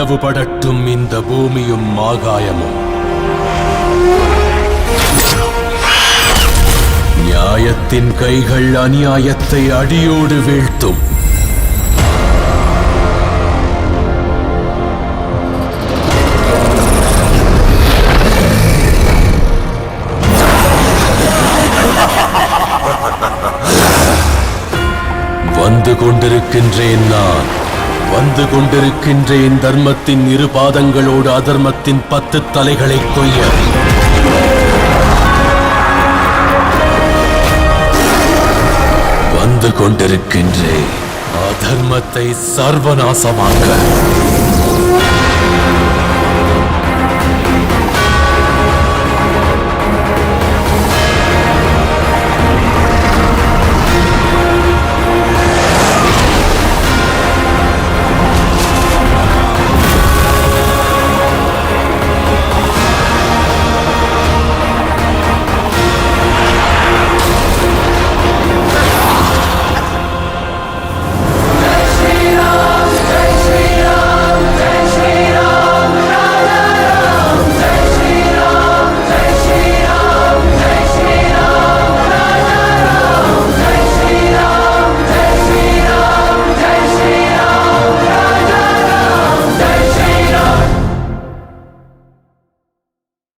பிளவுபடட்டும் இந்த பூமியும் ஆகாயமும். நியாயத்தின் கைகள் அநியாயத்தை அடியோடு வீழ்த்தும். வந்து கொண்டிருக்கின்றேன் நான், வந்து கொண்டிருக்கின்றேன் தர்மத்தின் இரு பாதங்களோடு அதர்மத்தின் 10 தலைகளை கொய்ய. வந்து கொண்டிருக்கின்றேன் அதர்மத்தை சர்வநாசமாக்க.